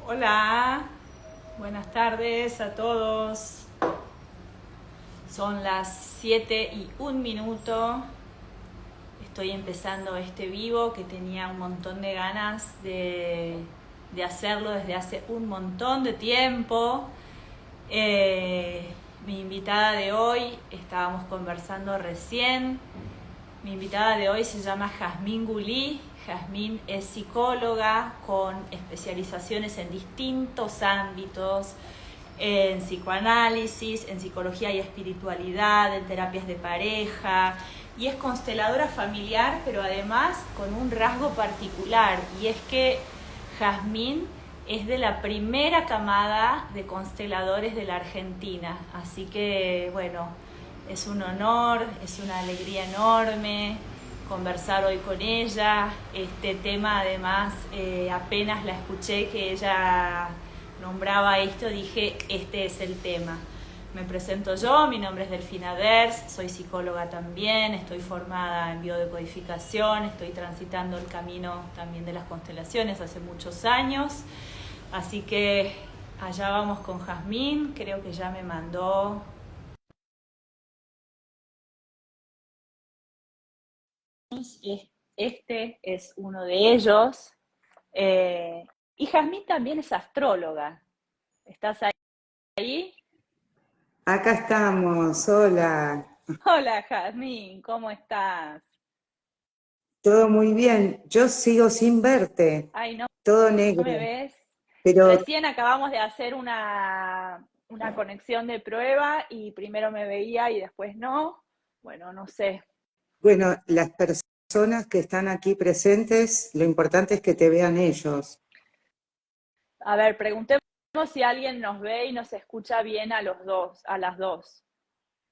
Hola, buenas tardes a todos. Son las 7:01. Estoy empezando este vivo que tenía un montón de ganas de hacerlo desde hace un montón de tiempo. Mi invitada de hoy, estábamos conversando recién, mi invitada de hoy se llama Jazmín Gully. Jazmín es psicóloga con especializaciones en distintos ámbitos, en psicoanálisis, en psicología y espiritualidad, en terapias de pareja, y es consteladora familiar, pero además con un rasgo particular, y es que Jazmín es de la primera camada de consteladores de la Argentina, así que bueno, es un honor, es una alegría enorme conversar hoy con ella. Este tema además, apenas la escuché que ella nombraba esto, dije, este es el tema. Me presento yo, mi nombre es Delfina Ders, soy psicóloga también, estoy formada en biodecodificación, estoy transitando el camino también de las constelaciones hace muchos años. Así que allá vamos con Jazmín, creo que ya me mandó. Este es uno de ellos. Eh, y Jazmín también es astróloga. ¿Estás ahí? Acá estamos, hola, Hola Jazmín, ¿cómo estás? todo muy bien. Yo sigo sin verte, Ay, no, todo ¿no me negro, ves? pero Recién acabamos de hacer una conexión de prueba y primero me veía y después no. Bueno, no sé. bueno, las personas que están aquí presentes, lo importante es que te vean ellos, A ver, preguntemos si alguien nos ve y nos escucha bien a los dos, a las dos.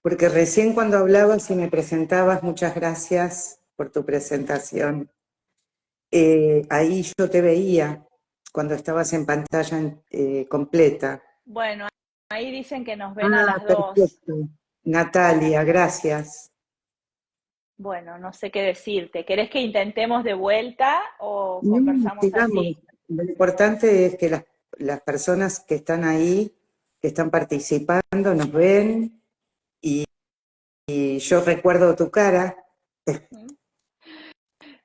porque recién cuando hablabas y me presentabas, muchas gracias por tu presentación. Ahí yo te veía cuando estabas en pantalla completa. Bueno, ahí dicen que nos ven a Ah, las dos. perfecto. Natalia, gracias. Bueno, no sé qué decirte. ¿Querés que intentemos de vuelta o No, conversamos sigamos. así? Lo importante es que las personas que están ahí, que están participando, nos ven y yo recuerdo tu cara. ¿Mm?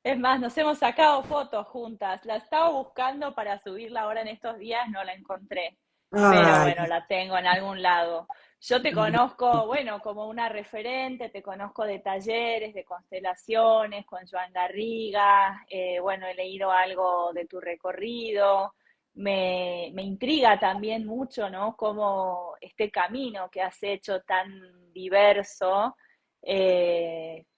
Es más, nos hemos sacado fotos juntas. La estaba buscando para subirla ahora en estos días, no la encontré. Pero Ay, bueno, la tengo en algún lado. Yo te conozco, bueno, como una referente, te conozco de talleres, de constelaciones, con Joan Garriga, bueno, he leído algo de tu recorrido, me intriga también mucho, ¿no? Como este camino que has hecho tan diverso,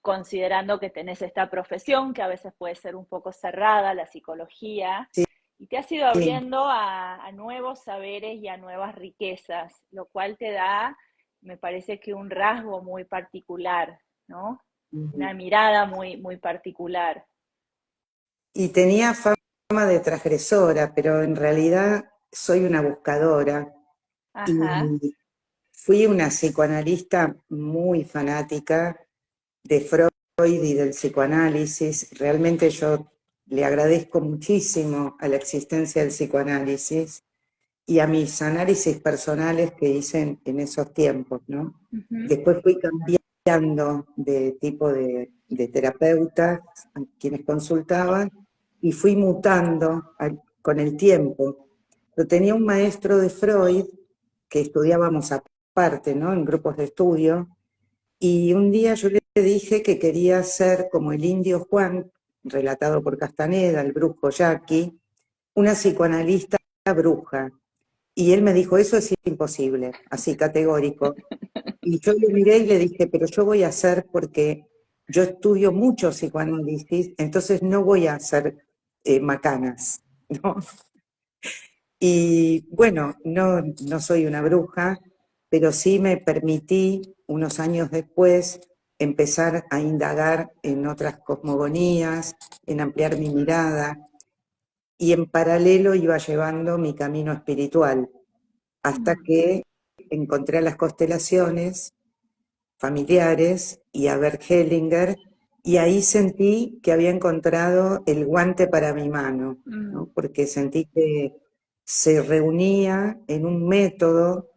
considerando que tenés esta profesión que a veces puede ser un poco cerrada, la psicología, sí, y te has ido abriendo a nuevos saberes y a nuevas riquezas, lo cual te da, me parece que un rasgo muy particular, ¿no? Una mirada muy, muy particular. y tenía fama de transgresora, pero en realidad soy una buscadora Ajá. y fui una psicoanalista muy fanática de Freud y del psicoanálisis. Realmente yo le agradezco muchísimo a la existencia del psicoanálisis y a mis análisis personales que hice en esos tiempos, ¿no? Uh-huh. Después fui cambiando de tipo de terapeutas a quienes consultaban y fui mutando con el tiempo. Yo tenía un maestro de Freud que estudiábamos aparte, ¿no? En grupos de estudio, y un día yo le dije que quería ser como el indio Juan, relatado por Castaneda, el brujo Yaqui, una psicoanalista bruja. Y él me dijo, eso es imposible, así categórico. Y yo le miré y le dije, pero yo voy a hacer porque yo estudio mucho psicoanálisis, entonces no voy a hacer macanas, ¿no? Y bueno, no soy una bruja, pero sí me permití unos años después empezar a indagar en otras cosmogonías, en ampliar mi mirada, y en paralelo iba llevando mi camino espiritual, hasta que encontré a las constelaciones familiares y a Bert Hellinger, y ahí sentí que había encontrado el guante para mi mano, Mm. ¿no? Porque sentí que se reunía en un método,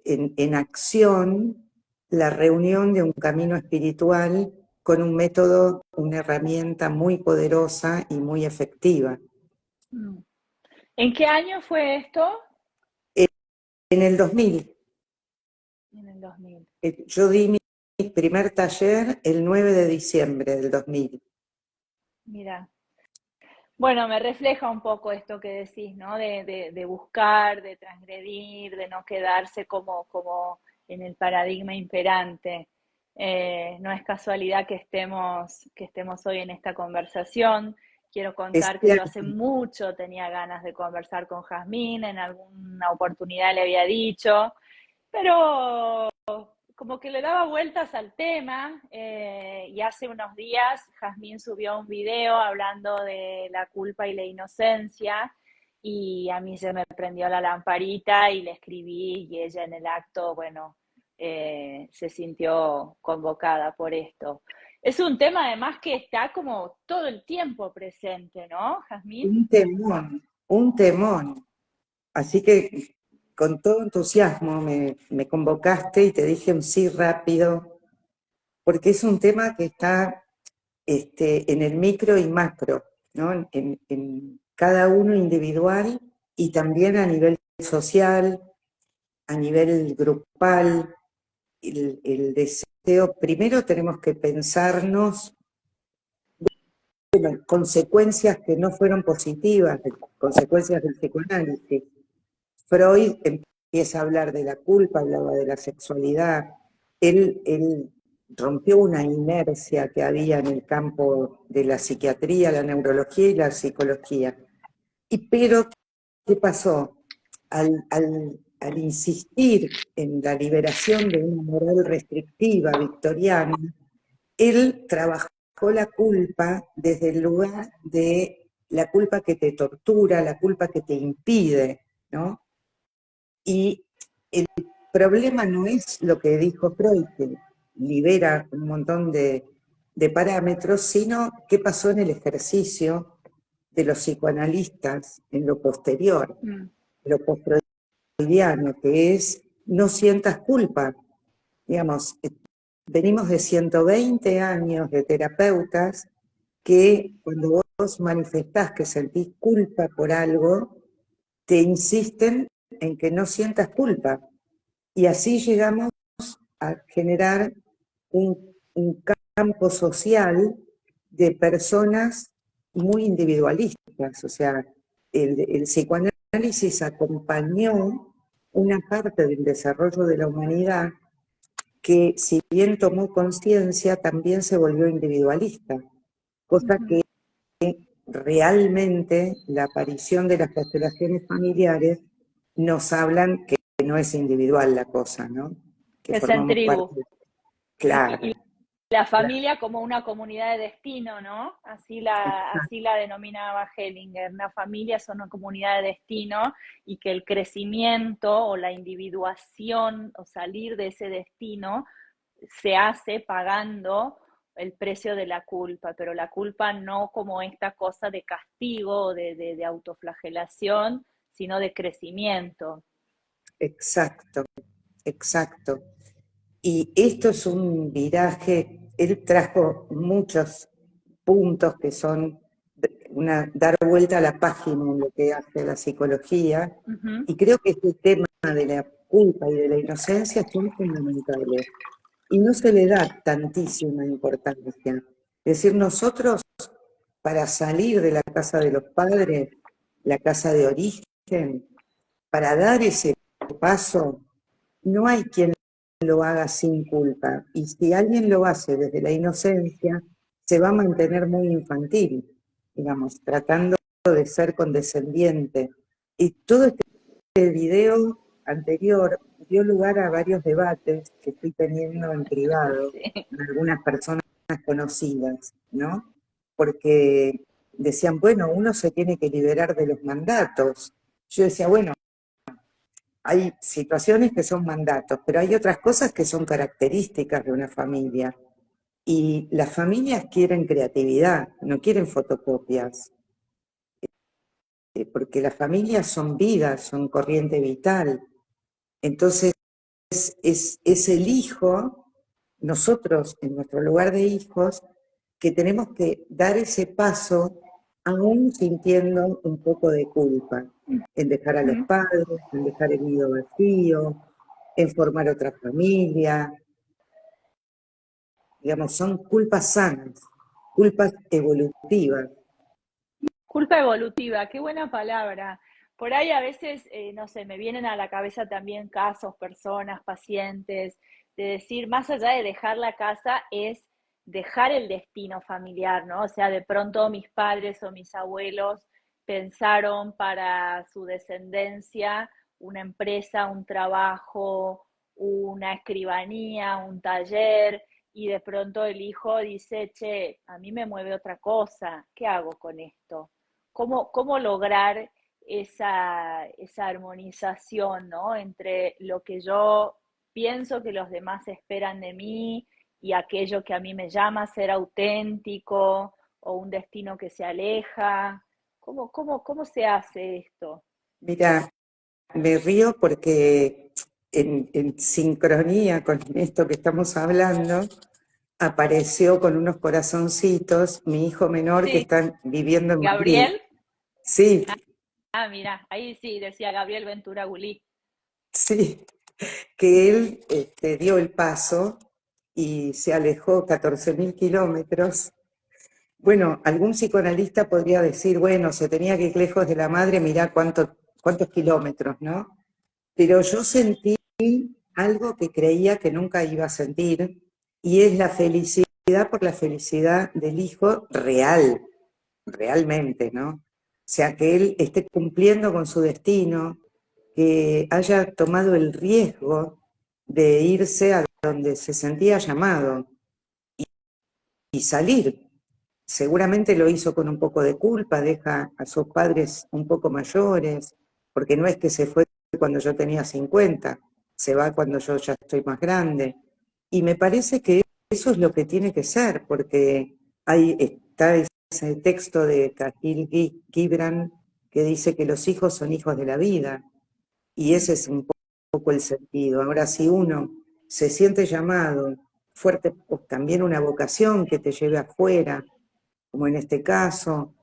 en acción, la reunión de un camino espiritual con un método, una herramienta muy poderosa y muy efectiva. Mm. ¿En qué año fue esto? En el 2000, En el 2000. yo di mi primer taller el 9 de diciembre del 2000. Mira. Bueno, me refleja un poco esto que decís, ¿no? De buscar, de transgredir, de no quedarse como en el paradigma imperante. No es casualidad que estemos hoy en esta conversación. Quiero Es contar que yo hace cierto, mucho tenía ganas de conversar con Jazmín, en alguna oportunidad le había dicho, pero como que le daba vueltas al tema y hace unos días Jazmín subió un video hablando de la culpa y la inocencia y a mí se me prendió la lamparita y le escribí y ella en el acto, bueno, se sintió convocada por esto. Es un tema además que está como todo el tiempo presente, ¿no, Jazmín? un temón, un temón. Así que con todo entusiasmo me convocaste y te dije un sí rápido, porque es un tema que está en el micro y macro, ¿no? En cada uno individual y también a nivel social, a nivel grupal. El deseo, primero tenemos que pensarnos consecuencias que no fueron positivas, consecuencias del psicoanálisis. Freud empieza a hablar de la culpa, hablaba de la sexualidad. Él rompió una inercia que había en el campo de la psiquiatría, la neurología y la psicología. Pero, ¿qué pasó? Al insistir en la liberación de una moral restrictiva victoriana, él trabajó la culpa desde el lugar de la culpa que te tortura, la culpa que te impide, ¿no? Y el problema no es lo que dijo Freud, que libera un montón de parámetros, sino qué pasó en el ejercicio de los psicoanalistas en lo posterior, Mm. lo postfreudiano, que es no sientas culpa. Digamos, venimos de 120 años de terapeutas que cuando vos manifestás que sentís culpa por algo, te insisten en que no sientas culpa. Y así llegamos a generar un campo social de personas muy individualistas. O sea, el psicoanálisis acompañó una parte del desarrollo de la humanidad que, si bien tomó conciencia, también se volvió individualista, cosa Ujú. que realmente la aparición de las constelaciones familiares nos hablan que no es individual la cosa, ¿no? Que Que es en formamos parte, tribu. claro, Y la claro, familia como una comunidad de destino, ¿no? Así la denominaba Hellinger. Una familia es una comunidad de destino y que el crecimiento o la individuación o salir de ese destino se hace pagando el precio de la culpa, pero la culpa no como esta cosa de castigo o de autoflagelación, sino de crecimiento. exacto, exacto. Y esto es un viraje, él trajo muchos puntos que son dar vuelta a la página en lo que hace la psicología, Ujú. y creo que este tema de la culpa y de la inocencia son fundamentales, y no se le da tantísima importancia. Es decir, nosotros, para salir de la casa de los padres, la casa de origen, para dar ese paso, no hay quien lo haga sin culpa. Y si alguien lo hace desde la inocencia, se va a mantener muy infantil, digamos, tratando de ser condescendiente. Y todo este video anterior dio lugar a varios debates que estoy teniendo en privado Sí. con algunas personas conocidas, ¿no? Porque decían, bueno, uno se tiene que liberar de los mandatos. Yo decía, bueno, hay situaciones que son mandatos, pero hay otras cosas que son características de una familia. Y las familias quieren creatividad, no quieren fotocopias. porque las familias son vidas, son corriente vital. Entonces es el hijo, nosotros en nuestro lugar de hijos, que tenemos que dar ese paso aún sintiendo un poco de culpa, en dejar a los padres, en dejar el nido vacío, en formar otra familia. Digamos, son culpas sanas, culpas evolutivas. Culpa evolutiva, qué buena palabra. Por ahí a veces, no sé, me vienen a la cabeza también casos, personas, pacientes, de decir, más allá de dejar la casa, es dejar el destino familiar, ¿no? O sea, de pronto mis padres o mis abuelos pensaron para su descendencia una empresa, un trabajo, una escribanía, un taller, y de pronto el hijo dice, che, a mí me mueve otra cosa, ¿qué hago con esto? ¿Cómo lograr esa armonización, ¿no? Entre lo que yo pienso que los demás esperan de mí y aquello que a mí me llama a ser auténtico o un destino que se aleja. ¿Cómo se hace esto? Mira, me río porque en sincronía con esto que estamos hablando, apareció con unos corazoncitos mi hijo menor que Sí, está viviendo en Madrid. Gabriel. Sí, Ah, mira, ahí sí decía Gabriel Ventura Gulí. sí, que él dio el paso y se alejó 14.000 kilómetros. Bueno, algún psicoanalista podría decir, bueno, se tenía que ir lejos de la madre, mirá cuántos kilómetros, ¿no? Pero yo sentí algo que creía que nunca iba a sentir, y es la felicidad por la felicidad del hijo real, realmente, ¿no? O sea, que él esté cumpliendo con su destino, que haya tomado el riesgo de irse a donde se sentía llamado y salir. Seguramente lo hizo con un poco de culpa, deja a sus padres un poco mayores, porque no es que se fue cuando yo tenía 50, se va cuando yo ya estoy más grande. Y me parece que eso es lo que tiene que ser, porque ahí está ese texto de Khalil Gibran que dice que los hijos son hijos de la vida, y ese es un poco el sentido. Ahora, si uno se siente llamado, fuerte, o también una vocación que te lleve afuera, como en este caso,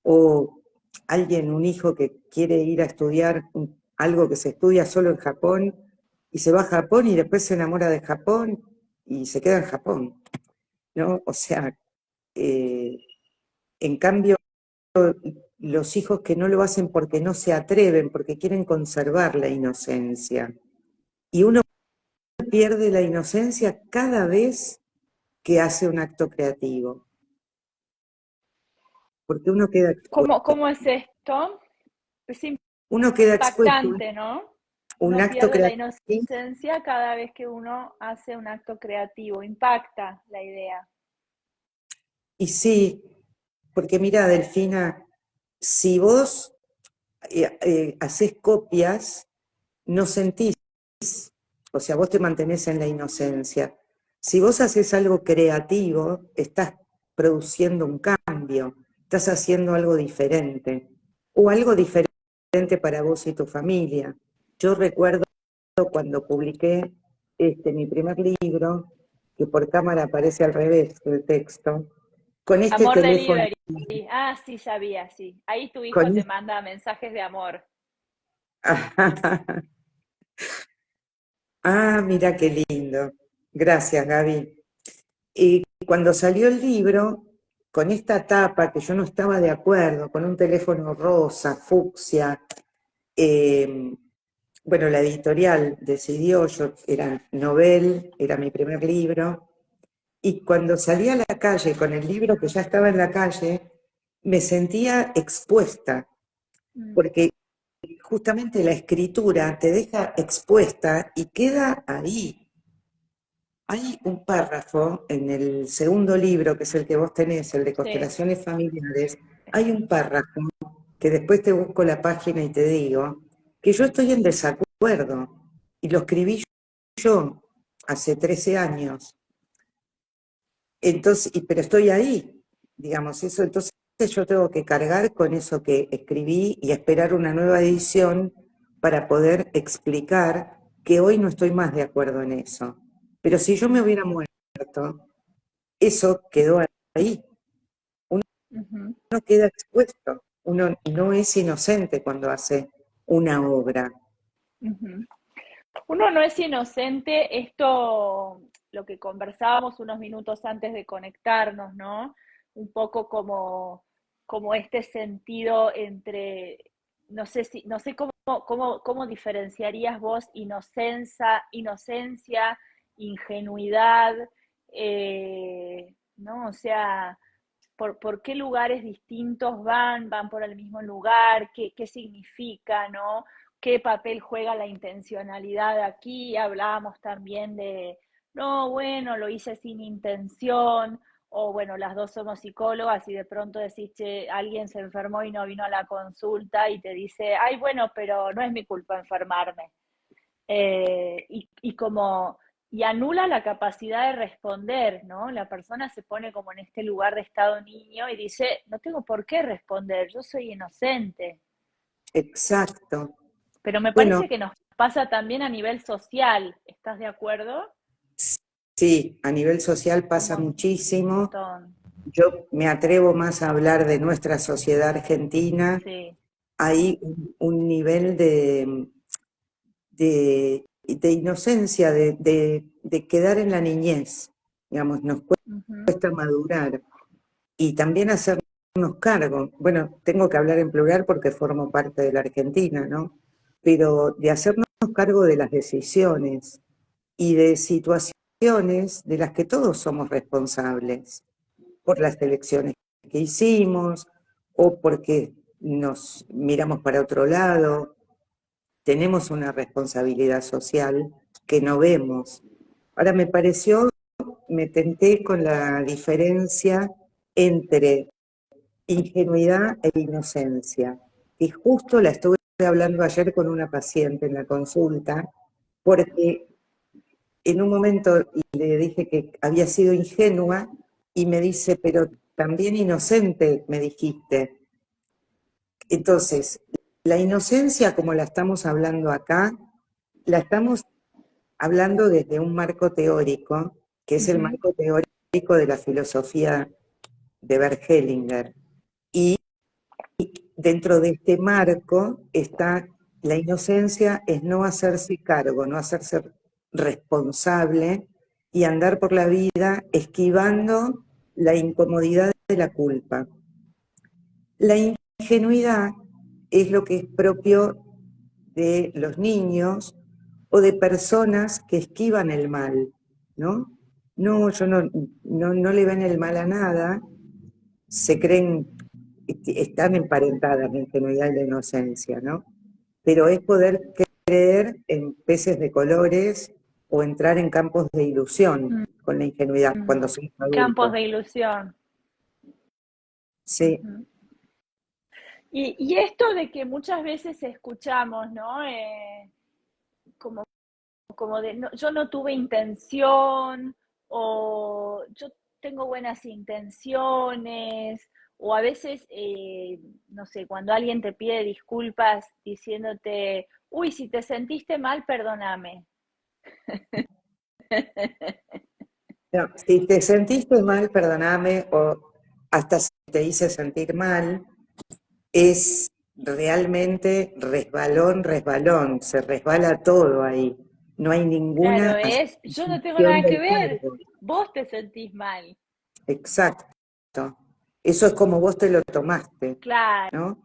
o alguien, un hijo que quiere ir a estudiar algo que se estudia solo en Japón, y se va a Japón y después se enamora de Japón y se queda en Japón, ¿no? O sea, eh, en cambio, los hijos que no lo hacen porque no se atreven, porque quieren conservar la inocencia. Y uno pierde la inocencia cada vez que hace un acto creativo, porque uno queda expuesto. ¿Cómo es esto? Es Uno queda expuesto. impactante, ¿no? Un Uno acto pierde la creativo. inocencia cada vez que uno hace un acto creativo. Impacta la idea. Y sí, porque mira, Delfina, si vos haces copias, no sentís, o sea, vos te mantenés en la inocencia. Si vos haces algo creativo, estás produciendo un cambio, estás haciendo algo diferente, o algo diferente para vos y tu familia. Yo recuerdo cuando publiqué mi primer libro, que por cámara aparece al revés el texto, con este Amor teléfono, delivery. Ah, sí, sabía, sí. Ahí tu hijo te con manda mensajes de amor. Ah, mira qué lindo. Gracias, Gaby. Y cuando salió el libro, con esta tapa que yo no estaba de acuerdo, con un teléfono rosa, fucsia, eh, bueno, la editorial decidió, yo era novel, era mi primer libro, y cuando salí a la calle con el libro que ya estaba en la calle, me sentía expuesta, Mm, porque justamente la escritura te deja expuesta y queda ahí. Hay un párrafo en el segundo libro, que es el que vos tenés, el de sí. Constelaciones Familiares, hay un párrafo que después te busco la página y te digo, que yo estoy en desacuerdo, y lo escribí yo hace 13 años, entonces, pero estoy ahí, digamos, eso entonces yo tengo que cargar con eso que escribí y esperar una nueva edición para poder explicar que hoy no estoy más de acuerdo en eso. Pero si yo me hubiera muerto, eso quedó ahí. Uno Ujú, no queda expuesto. Uno no es inocente cuando hace una obra. ujú. Uno no es inocente, esto lo que conversábamos unos minutos antes de conectarnos, ¿no? Un poco como este sentido entre, no sé cómo diferenciarías vos inocencia, ingenuidad, ¿no? O sea, por qué lugares distintos van por el mismo lugar, qué significa, ¿no? ¿Qué papel juega la intencionalidad aquí? Hablábamos también de, no, bueno, lo hice sin intención, o bueno, las dos somos psicólogas y de pronto decís, che, alguien se enfermó y no vino a la consulta y te dice, ay, bueno, pero no es mi culpa enfermarme. Y como, y anula la capacidad de responder, ¿no? La persona se pone como en este lugar de estado niño y dice, no tengo por qué responder, yo soy inocente. Exacto. Pero me Bueno, parece que nos pasa también a nivel social, ¿estás de acuerdo? sí, a nivel social Un pasa muchísimo. montón, Yo me atrevo más a hablar de nuestra sociedad argentina. sí. Hay un nivel de inocencia, de quedar en la niñez. Digamos, nos Ujú, cuesta madurar y también hacernos cargo. Bueno, tengo que hablar en plural porque formo parte de la Argentina, ¿no? Pero de hacernos cargo de las decisiones y de situaciones de las que todos somos responsables por las elecciones que hicimos o porque nos miramos para otro lado. Tenemos una responsabilidad social que no vemos. Ahora me tenté con la diferencia entre ingenuidad e inocencia. Y justo la estuve hablando ayer con una paciente en la consulta, porque en un momento le dije que había sido ingenua y me dice, pero también inocente, me dijiste. Entonces, la inocencia como la estamos hablando acá, la estamos hablando desde un marco teórico, que es el ujú, marco teórico de la filosofía de Bert Hellinger. Y dentro de este marco está la inocencia, es no hacerse cargo, no hacerse responsable y andar por la vida esquivando la incomodidad de la culpa. La ingenuidad es lo que es propio de los niños o de personas que esquivan el mal, ¿no? No, no le ven el mal a nada, se creen, están emparentadas la ingenuidad y la inocencia, ¿no? Pero es poder creer en peces de colores o entrar en campos de ilusión mm, con la ingenuidad mm. cuando somos Campos adultos. de ilusión. Sí, Ujú. Y esto de que muchas veces escuchamos, ¿no? Como, como de, yo no tuve intención, o yo tengo buenas intenciones, o a veces, no sé, cuando alguien te pide disculpas diciéndote, uy, si te sentiste mal, perdóname. no, si te sentiste mal, perdóname, o hasta si te hice sentir mal, es realmente resbalón, resbalón, se resbala todo ahí. No hay Claro, ninguna yo no tengo asunción nada que del ver, cargo. vos te sentís mal. Exacto. Eso es como vos te lo tomaste, Claro, ¿no?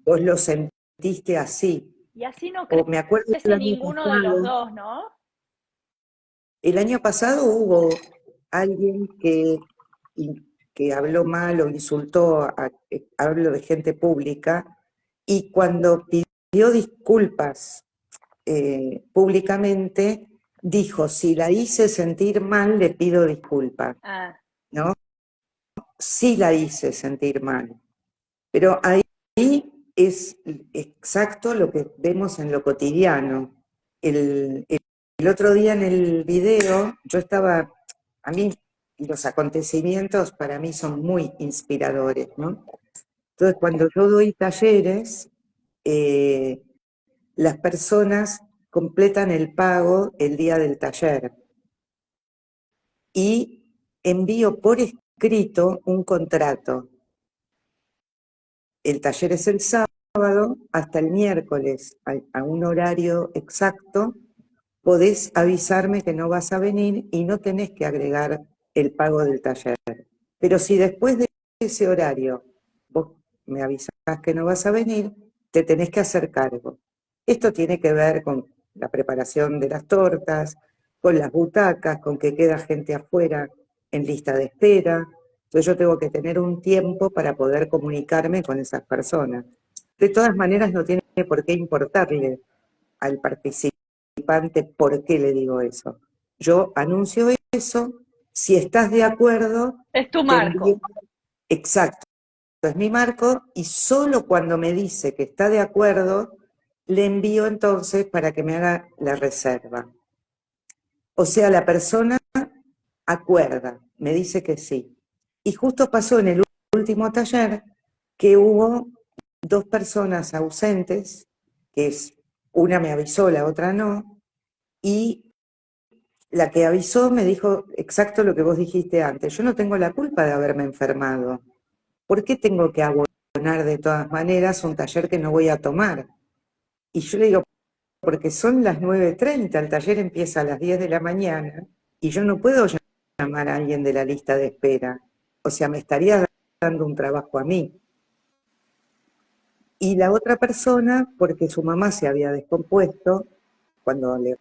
Vos lo sentiste así. y así no O me acuerdo crece ninguno de los dos, ¿no? el año pasado hubo alguien que habló mal o insultó, hablo de gente pública, y cuando pidió disculpas públicamente, dijo, si la hice sentir mal, le pido disculpas, Ah, ¿no? Sí la hice sentir mal, pero ahí es exacto lo que vemos en lo cotidiano. El otro día en el video, yo estaba, a mí los acontecimientos para mí son muy inspiradores, ¿no? Entonces, cuando yo doy talleres, las personas completan el pago el día del taller y envío por escrito un contrato. El taller es el sábado, hasta el miércoles, a un horario exacto, podés avisarme que no vas a venir y no tenés que agregar el pago del taller. Pero si después de ese horario vos me avisás que no vas a venir, te tenés que hacer cargo. Esto tiene que ver con la preparación de las tortas, con las butacas, con que queda gente afuera en lista de espera. Entonces yo tengo que tener un tiempo para poder comunicarme con esas personas. De todas maneras, no tiene por qué importarle al participante por qué le digo eso. Yo anuncio eso, si estás de acuerdo, Es tu te envío, marco. exacto, es mi marco, y solo cuando me dice que está de acuerdo, le envío entonces para que me haga la reserva. O sea, la persona acuerda, me dice que sí. Y justo pasó en el último taller que hubo dos personas ausentes, que es una me avisó, la otra no, y la que avisó me dijo exacto lo que vos dijiste antes. Yo no tengo la culpa de haberme enfermado. ¿Por qué tengo que abonar de todas maneras un taller que no voy a tomar? Y yo le digo, porque son las 9:30, el taller empieza a las 10 de la mañana y yo no puedo llamar a alguien de la lista de espera. O sea, me estaría dando un trabajo a mí. Y la otra persona, porque su mamá se había descompuesto cuando le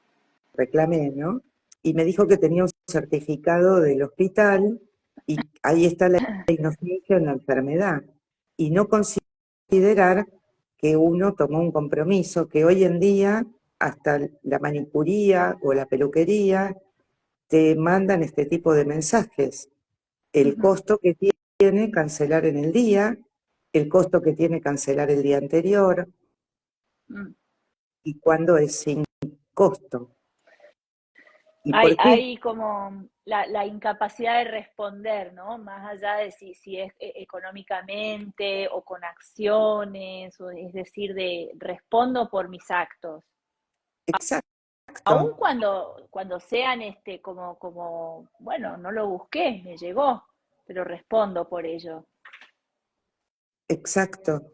reclamé, ¿no? Y me dijo que tenía un certificado del hospital y ahí está la inocencia en la enfermedad. Y no considerar que uno tomó un compromiso, que hoy en día hasta la manicuría o la peluquería te mandan este tipo de mensajes. El costo que tiene cancelar en el día, el costo que tiene cancelar el día anterior Mm. y cuándo es sin costo. ¿Y Hay, por qué? hay como la incapacidad de responder, ¿no? Más allá de si es económicamente o con acciones, o es decir, de respondo por mis actos. Aun Exacto, cuando sean bueno, no lo busqué, me llegó, pero respondo por ello. exacto.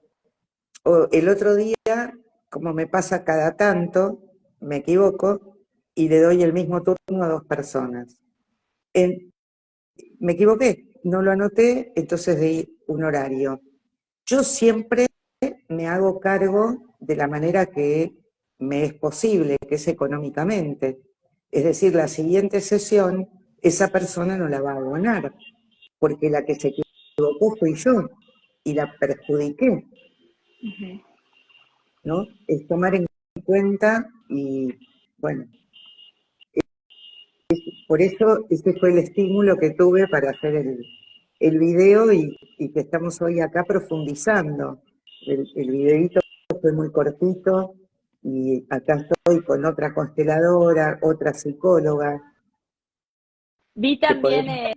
O el otro día, como me pasa cada tanto, me equivoco y le doy el mismo turno a dos personas. En- Me equivoqué, no lo anoté, entonces di un horario. Yo siempre me hago cargo de la manera que me es posible, que es económicamente. Es decir, la siguiente sesión, esa persona no la va a abonar, porque la que se equivocó fui yo y la perjudiqué, Ujú. ¿no? Es tomar en cuenta y, bueno, por eso ese fue el estímulo que tuve para hacer el video y que estamos hoy acá profundizando. El videito fue muy cortito y acá estoy con otra consteladora, otra psicóloga, Vi que también podemos...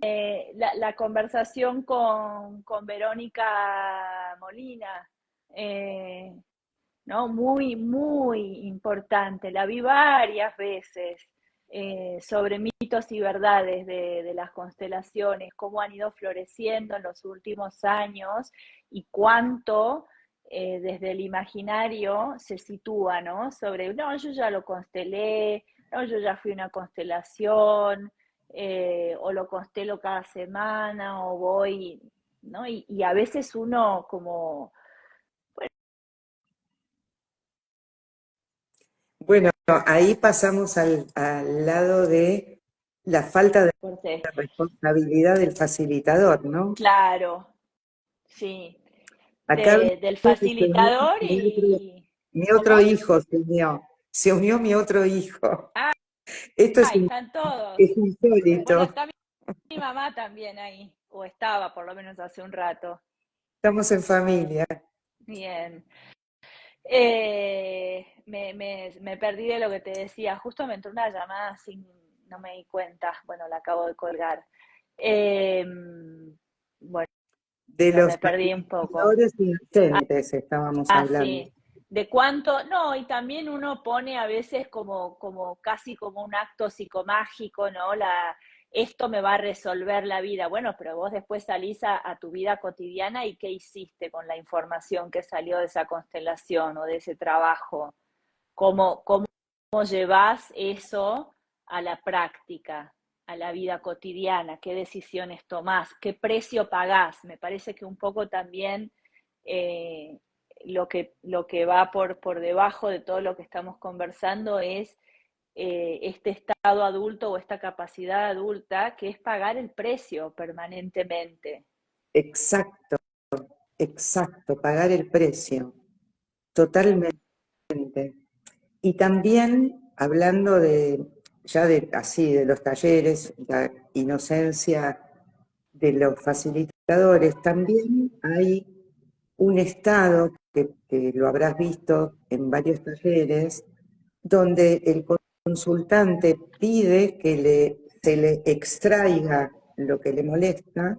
la conversación con Verónica Molina, eh, ¿no? Muy, muy importante. La vi varias veces sobre mitos y verdades de las constelaciones, cómo han ido floreciendo en los últimos años y cuánto desde el imaginario se sitúa, ¿no? Sobre, no, yo ya lo constelé, no, yo ya fui una constelación, o lo constelo cada semana, o voy, ¿no? Y a veces uno como Bueno, ahí pasamos al lado de la falta de fuerte. responsabilidad del facilitador, ¿no? Claro, sí, Acá del veo que se unió facilitador y... mi otro ¿Cómo? hijo, se unió mi otro hijo. Esto Ah, están todos. es Bueno, insólito. está mi mamá también ahí, o estaba por lo menos hace un rato. Estamos en familia. Bien. Me perdí de lo que te decía. Justo me entró una llamada sin, no me di cuenta. Bueno, la acabo de colgar. Eh, bueno, De pero los me perdí un poco. facilitadores inocentes estábamos Ah, hablando. sí. De cuánto, no, y también uno pone a veces como casi como un acto psicomágico, ¿no? Esto me va a resolver la vida. Bueno, pero vos después salís a tu vida cotidiana y ¿qué hiciste con la información que salió de esa constelación o de ese trabajo? ¿Cómo llevas eso a la práctica, a la vida cotidiana? ¿Qué decisiones tomás? ¿Qué precio pagás? Me parece que un poco también eh, lo que va por debajo de todo lo que estamos conversando es este estado adulto o esta capacidad adulta que es pagar el precio permanentemente. Exacto, exacto, pagar el precio, totalmente. Y también, hablando de, ya de así, de los talleres, la inocencia de los facilitadores, también hay un estado que lo habrás visto en varios talleres, donde el consultante pide que se le extraiga lo que le molesta,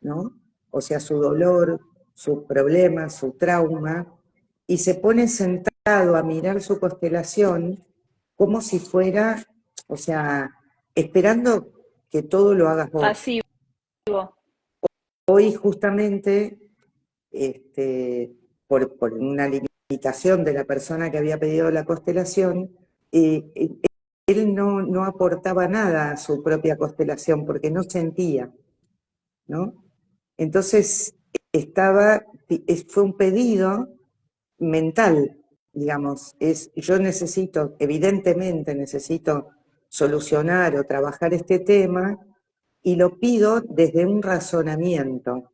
¿no? O sea, su dolor, su problema, su trauma, y se pone sentado a mirar su constelación como si fuera, o sea, esperando que todo lo hagas vos. Pasivo. Hoy justamente, por una limitación de la persona que había pedido la constelación, él no aportaba nada a su propia constelación porque no sentía, ¿no? Entonces, fue un pedido mental, digamos, yo necesito, evidentemente necesito solucionar o trabajar este tema y lo pido desde un razonamiento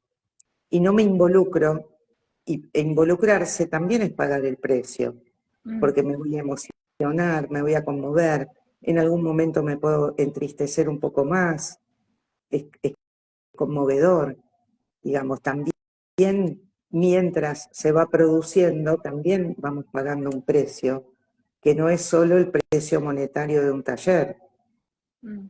y no me involucro, e involucrarse también es pagar el precio, Mm. porque me voy a emocionar, me voy a conmover, en algún momento me puedo entristecer un poco más, es conmovedor, digamos, también mientras se va produciendo, también vamos pagando un precio, que no es solo el precio monetario de un taller. Mm.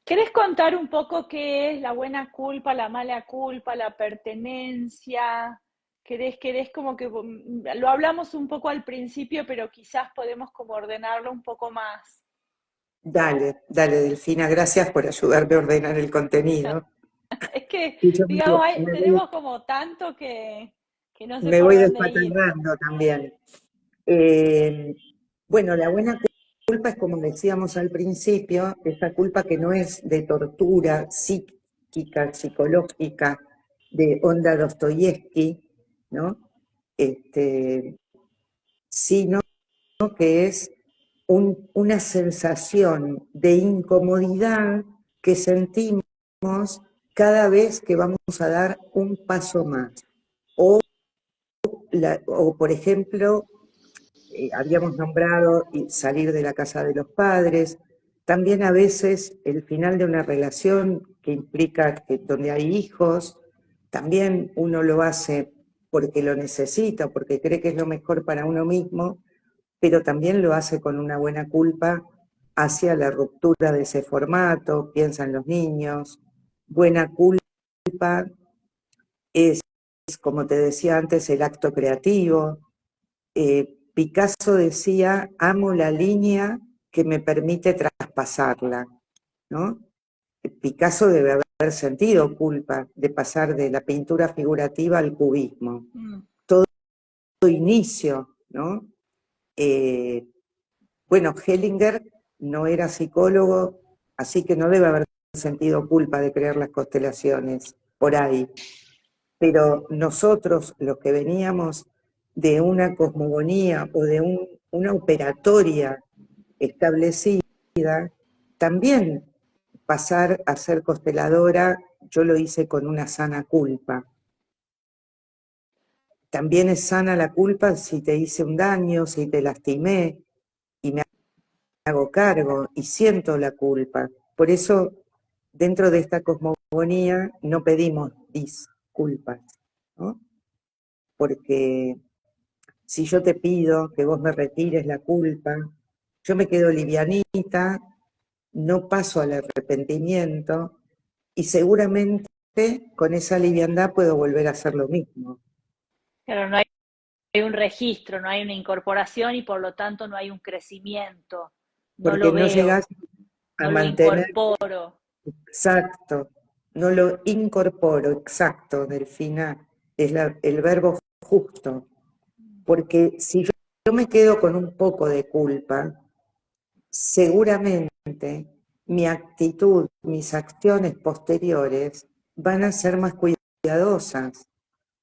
¿Querés contar un poco qué es la buena culpa, la mala culpa, la pertenencia? ¿Querés como que lo hablamos un poco al principio, pero quizás podemos como ordenarlo un poco más? Dale, dale, Delfina, gracias por ayudarme a ordenar el contenido. Es que, Y yo digamos, me voy, tenemos como tanto que no sé me por voy dónde ir. despatarrando también. Eh, bueno, la buena culpa es como decíamos al principio, esa culpa que no es de tortura psíquica, psicológica, de onda Dostoyevsky, ¿no? Sino que es una sensación de incomodidad que sentimos cada vez que vamos a dar un paso más. O, por ejemplo, habíamos nombrado salir de la casa de los padres, también a veces el final de una relación que implica que donde hay hijos, también uno lo hace porque lo necesita, porque cree que es lo mejor para uno mismo, pero también lo hace con una buena culpa hacia la ruptura de ese formato, piensa en los niños. Buena culpa es, como te decía antes, el acto creativo. Picasso decía, amo la línea que me permite traspasarla, ¿no? Picasso debe haber sentido culpa de pasar de la pintura figurativa al cubismo. Mm. Todo inicio, ¿no? Bueno, Hellinger no era psicólogo, así que no debe haber sentido culpa de crear las constelaciones por ahí. Pero nosotros, los que veníamos de una cosmogonía o de una operatoria establecida, también pasar a ser consteladora, yo lo hice con una sana culpa. También es sana la culpa si te hice un daño, si te lastimé, y me hago cargo y siento la culpa. Por eso, dentro de esta cosmogonía, no pedimos disculpas, ¿no? Porque si yo te pido que vos me retires la culpa, yo me quedo livianita, no paso al arrepentimiento y seguramente con esa liviandad puedo volver a hacer lo mismo. Pero no hay un registro, no hay una incorporación y por lo tanto no hay un crecimiento. No Porque lo no veo, llegas a no lo mantener incorporo. exacto, no lo incorporo, exacto, Delfina, es el verbo justo. Porque si yo me quedo con un poco de culpa, seguramente mi actitud, mis acciones posteriores van a ser más cuidadosas.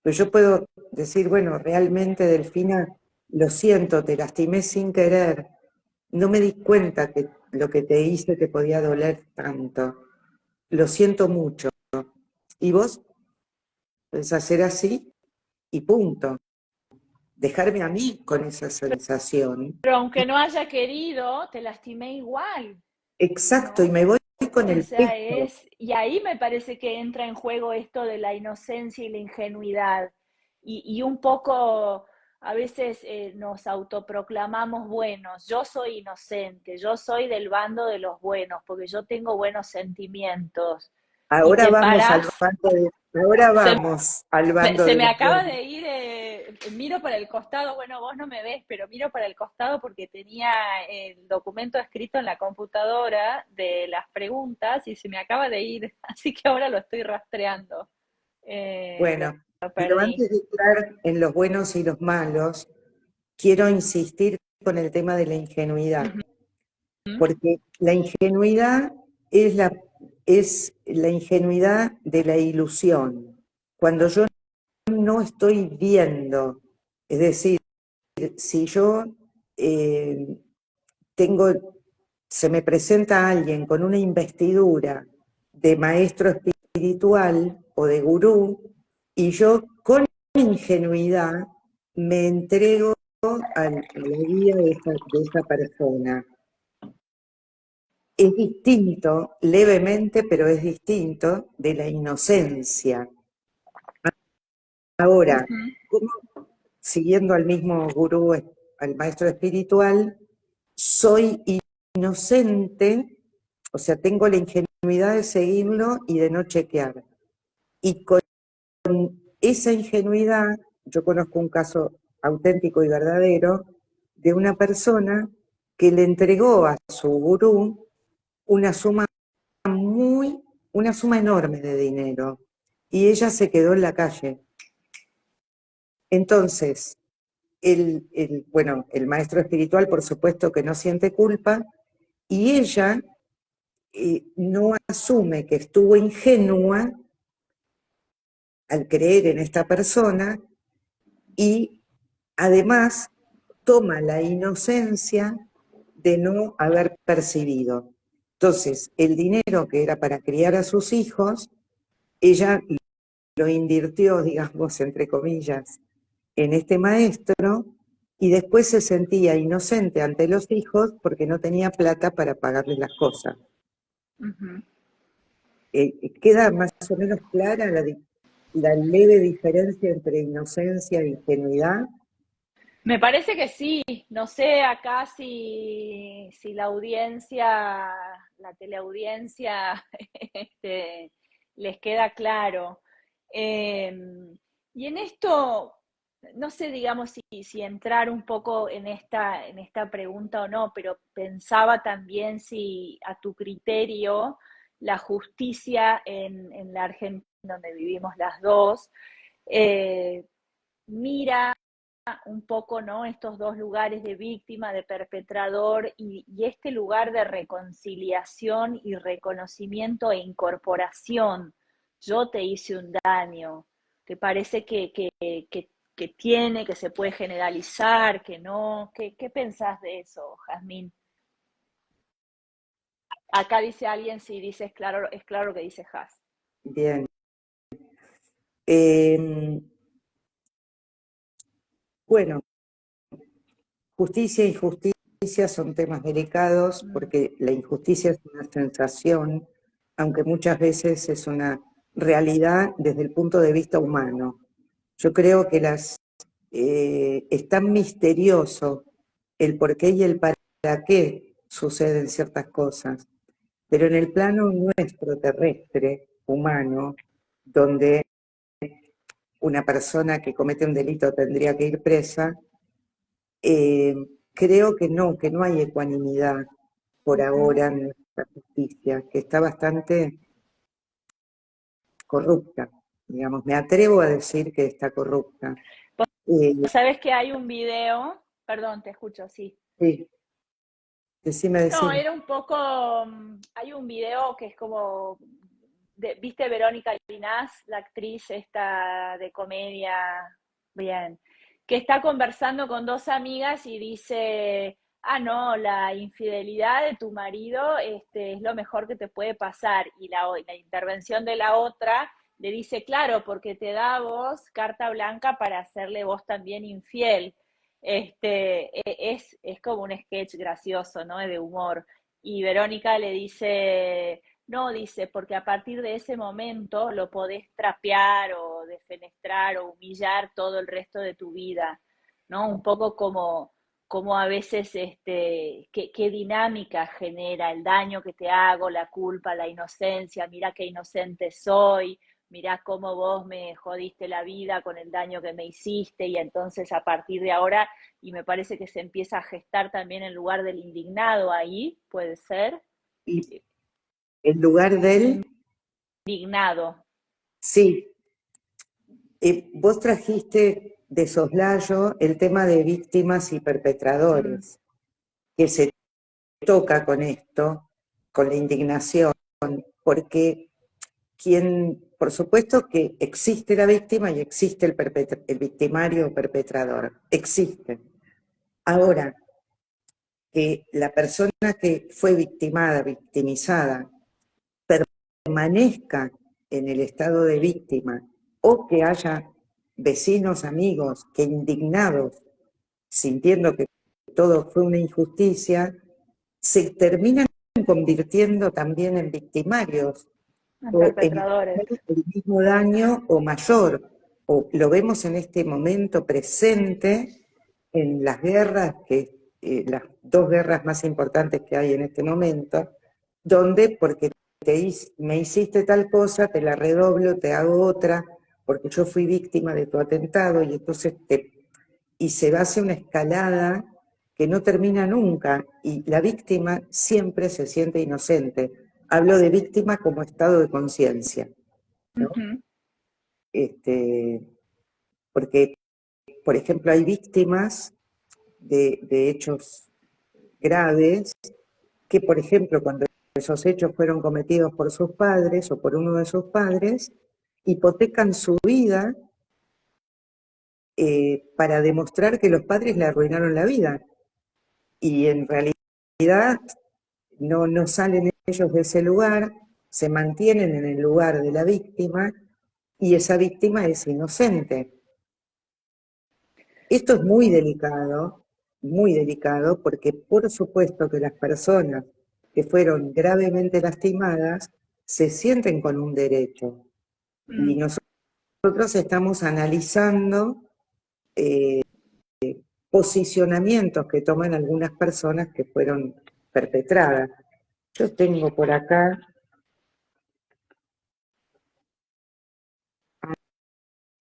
Pero yo puedo decir, bueno, realmente, Delfina, lo siento, te lastimé sin querer, no me di cuenta que lo que te hice te podía doler tanto, lo siento mucho. Y vos podés hacer así y punto. Dejarme a mí con esa sensación. Pero aunque no haya querido, te lastimé igual, Exacto, y ¿no? me voy con O el sea, peso. y ahí me parece que entra en juego esto de la inocencia y la ingenuidad. Y un poco, a veces nos autoproclamamos buenos. Yo soy inocente, yo soy del bando de los buenos, porque yo tengo buenos sentimientos. Y Ahora te vamos al parás, bando ahora se, vamos al bando se de me los acaba buenos. de ir, miro para el costado, bueno, vos no me ves, pero miro para el costado porque tenía el documento escrito en la computadora de las preguntas y se me acaba de ir, así que ahora lo estoy rastreando. Bueno, Lo pero perdí. antes de entrar en los buenos y los malos, quiero insistir con el tema de la ingenuidad, Ujú. porque la ingenuidad es la ingenuidad de la ilusión. Cuando yo no estoy viendo, es decir, si yo eh, tengo, se me presenta alguien con una investidura de maestro espiritual o de gurú, y yo con ingenuidad me entrego a la guía de esa persona. Es distinto, levemente, pero es distinto de la inocencia. Ahora, Ujú. ¿cómo, siguiendo al mismo gurú, al maestro espiritual, soy inocente, o sea, tengo la ingenuidad de seguirlo y de no chequear? Y con esa ingenuidad, yo conozco un caso auténtico y verdadero de una persona que le entregó a su gurú una suma muy, una suma enorme de dinero y ella se quedó en la calle. Entonces, bueno, el maestro espiritual, por supuesto que no siente culpa, y ella no asume que estuvo ingenua al creer en esta persona y además toma la inocencia de no haber percibido. Entonces, el dinero que era para criar a sus hijos, ella lo invirtió, digamos, entre comillas, en este maestro y después se sentía inocente ante los hijos porque no tenía plata para pagarles las cosas. Ujú. ¿Queda más o menos clara la leve diferencia entre inocencia e ingenuidad? Me parece que sí, no sé acá si la audiencia, la teleaudiencia, les queda claro. Eh, y en esto, no sé, digamos, si entrar un poco en esta pregunta o no, pero pensaba también si a tu criterio la justicia en la Argentina, donde vivimos las dos, eh, mira un poco, ¿no? Estos dos lugares de víctima, de perpetrador y este lugar de reconciliación y reconocimiento e incorporación. Yo te hice un daño. ¿Te parece que tiene, que se puede generalizar, que no? ¿Qué pensás de eso, Jazmín? Acá dice alguien, sí, dice, es claro lo que dice Jaz. Bien. Eh, bueno, justicia e injusticia son temas delicados Mm. porque la injusticia es una sensación, aunque muchas veces es una realidad desde el punto de vista humano. Yo creo que es tan misterioso el por qué y el para qué suceden ciertas cosas, pero en el plano nuestro terrestre, humano, donde una persona que comete un delito tendría que ir presa, creo que no hay ecuanimidad por ahora en nuestra justicia, que está bastante corrupta, digamos. Me atrevo a decir que está corrupta. Sabes que hay un video, perdón, te escucho, sí. Sí, decime, No, decime. era un poco, hay un video que es como, ¿viste Verónica Linás, la actriz esta de comedia? Bien, que está conversando con dos amigas y dice, ah, no, la infidelidad de tu marido es lo mejor que te puede pasar. Y la intervención de la otra le dice, claro, porque te da a vos carta blanca para hacerle vos también infiel. Es como un sketch gracioso, ¿no? De humor. Y Verónica le dice, no, dice, porque a partir de ese momento lo podés trapear o defenestrar o humillar todo el resto de tu vida, ¿no? Un poco como a veces, qué dinámica genera el daño que te hago, la culpa, la inocencia, mira qué inocente soy, mirá cómo vos me jodiste la vida con el daño que me hiciste y entonces a partir de ahora, y me parece que se empieza a gestar también el lugar del indignado ahí, puede ser. Y en lugar de él, Indignado. sí, vos trajiste de soslayo el tema de víctimas y Mm, perpetradores, que se toca con esto, con la indignación, porque por supuesto que existe la víctima y existe el victimario o perpetrador, existe. Ahora, que la persona que fue victimada, victimizada, permanezca en el estado de víctima o que haya vecinos, amigos que indignados, sintiendo que todo fue una injusticia, se terminan convirtiendo también en victimarios o en perpetradores. el mismo daño o mayor. O lo vemos en este momento presente en las guerras, las dos guerras más importantes que hay en este momento, donde porque me hiciste tal cosa, te la redoblo, te hago otra, porque yo fui víctima de tu atentado, y entonces y se va hacia una escalada que no termina nunca, y la víctima siempre se siente inocente. Hablo de víctima como estado de conciencia, ¿no? Ujú. Este, porque, por ejemplo, hay víctimas de hechos graves que, por ejemplo, cuando esos hechos fueron cometidos por sus padres o por uno de sus padres, hipotecan su vida para demostrar que los padres le arruinaron la vida. Y en realidad no salen ellos de ese lugar, se mantienen en el lugar de la víctima y esa víctima es inocente. Esto es muy delicado, porque por supuesto que las personas que fueron gravemente lastimadas se sienten con un derecho. Y Mm. nosotros estamos analizando posicionamientos que toman algunas personas que fueron perpetradas. Yo tengo por acá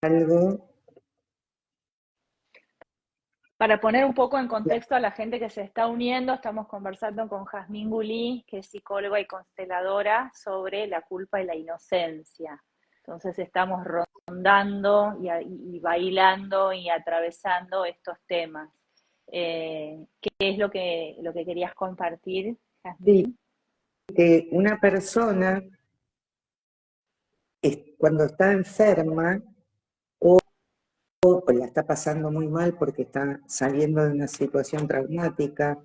algo. Para poner un poco en contexto a la gente que se está uniendo, estamos conversando con Jazmín Gulí, que es psicóloga y consteladora, sobre la culpa y la inocencia. Entonces estamos rondando y bailando y atravesando estos temas. ¿Qué es lo que querías compartir, Sí, Jazmín? que una persona cuando está enferma o la está pasando muy mal porque está saliendo de una situación traumática